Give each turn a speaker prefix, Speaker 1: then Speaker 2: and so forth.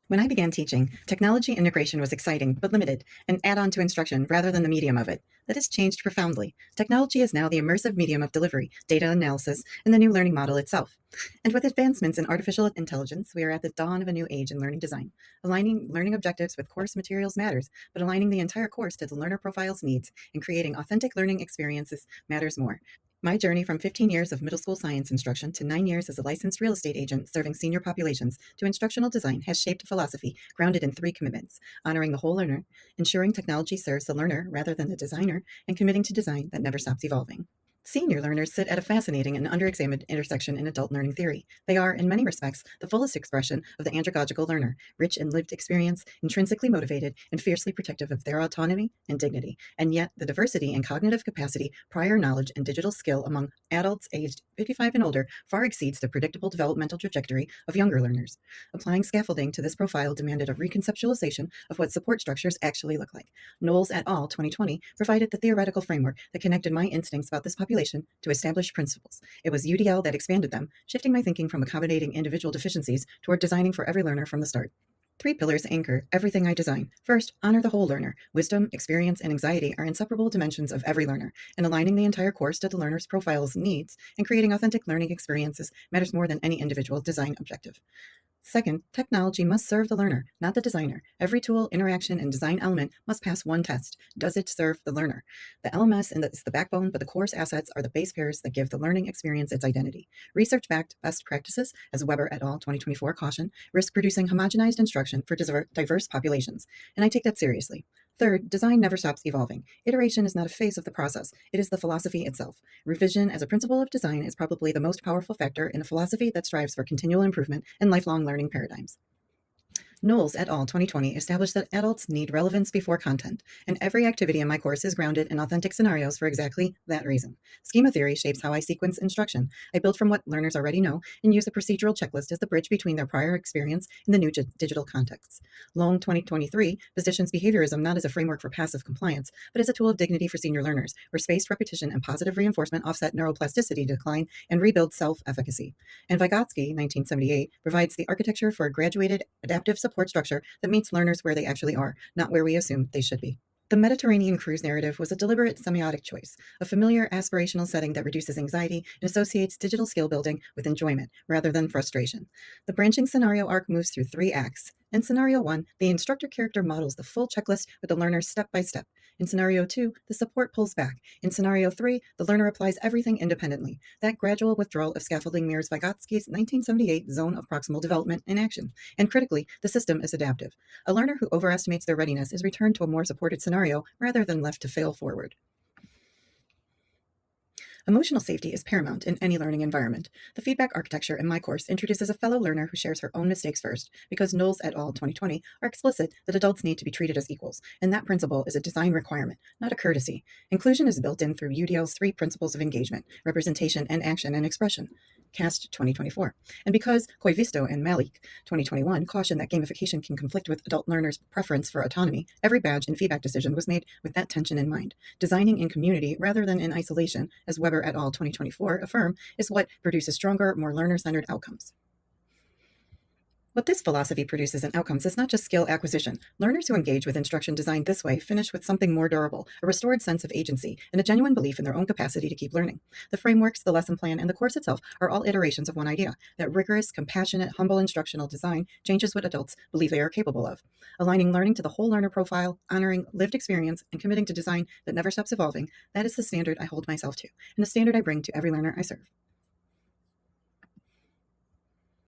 Speaker 1: When I began teaching, technology integration was exciting but limited, an add-on to instruction rather than the medium of it. That has changed profoundly. Technology is now the immersive medium of delivery, data analysis, and the new learning model itself. And with advancements in artificial intelligence, we are at the dawn of a new age in learning design. Aligning learning objectives with course materials matters, but aligning the entire course to the learner profile's needs and creating authentic learning experiences matters more. My journey from 15 years of middle school science instruction to 9 years as a licensed real estate agent serving senior populations to instructional design has shaped a philosophy grounded in three commitments: honoring the whole learner, ensuring technology serves the learner rather than the designer, and committing to design that never stops evolving. Senior learners sit at a fascinating and underexamined intersection in adult learning theory. They are, in many respects, the fullest expression of the andragogical learner, rich in lived experience, intrinsically motivated, and fiercely protective of their autonomy and dignity. And yet, the diversity in cognitive capacity, prior knowledge, and digital skill among adults aged 55 and older far exceeds the predictable developmental trajectory of younger learners. Applying scaffolding to this profile demanded a reconceptualization of what support structures actually look like. Knowles et al. 2020 provided the theoretical framework that connected my instincts about this population to established principles. It was UDL that expanded them, shifting my thinking from accommodating individual deficiencies toward designing for every learner from the start. Three pillars anchor everything I design. First, honor the whole learner. Wisdom, experience, and anxiety are inseparable dimensions of every learner, and aligning the entire course to the learner's profile's needs and creating authentic learning experiences matters more than any individual design objective. Second, technology must serve the learner, not the designer. Every tool, interaction, and design element must pass one test. Does it serve the learner? The LMS is the backbone, but the course assets are the base pairs that give the learning experience its identity. Research-backed best practices, as Weber et al. 2024 caution, risk producing homogenized instruction for diverse populations, and I take that seriously. Third, design never stops evolving. Iteration is not a phase of the process, it is the philosophy itself. Revision as a principle of design is probably the most powerful factor in a philosophy that strives for continual improvement and lifelong learning paradigms. Knowles et al. 2020 established that adults need relevance before content, and every activity in my course is grounded in authentic scenarios for exactly that reason. Schema theory shapes how I sequence instruction. I build from what learners already know and use a procedural checklist as the bridge between their prior experience and the new digital contexts. Long 2023 positions behaviorism not as a framework for passive compliance, but as a tool of dignity for senior learners, where spaced repetition and positive reinforcement offset neuroplasticity decline and rebuild self-efficacy. And Vygotsky, 1978, provides the architecture for a graduated adaptive support structure that meets learners where they actually are, not where we assume they should be. The Mediterranean cruise narrative was a deliberate semiotic choice, a familiar aspirational setting that reduces anxiety and associates digital skill building with enjoyment rather than frustration. The branching scenario arc moves through 3 acts. In Scenario 1, the instructor character models the full checklist with the learner step by step. In Scenario 2, the support pulls back. In Scenario 3, the learner applies everything independently. That gradual withdrawal of scaffolding mirrors Vygotsky's 1978 zone of proximal development in action. And critically, the system is adaptive. A learner who overestimates their readiness is returned to a more supported scenario rather than left to fail forward. Emotional safety is paramount in any learning environment. The feedback architecture in my course introduces a fellow learner who shares her own mistakes first, because Knowles et al. 2020 are explicit that adults need to be treated as equals, and that principle is a design requirement, not a courtesy. Inclusion is built in through UDL's 3 principles of engagement: representation and action and expression. CAST 2024. And because Koivisto and Malik 2021 caution that gamification can conflict with adult learners' preference for autonomy, every badge and feedback decision was made with that tension in mind. Designing in community rather than in isolation, as Weber et al. 2024 affirm, is what produces stronger, more learner-centered outcomes. What this philosophy produces in outcomes is not just skill acquisition. Learners who engage with instruction designed this way finish with something more durable, a restored sense of agency, and a genuine belief in their own capacity to keep learning. The frameworks, the lesson plan, and the course itself are all iterations of one idea: that rigorous, compassionate, humble instructional design changes what adults believe they are capable of. Aligning learning to the whole learner profile, honoring lived experience, and committing to design that never stops evolving, that is the standard I hold myself to, and the standard I bring to every learner I serve.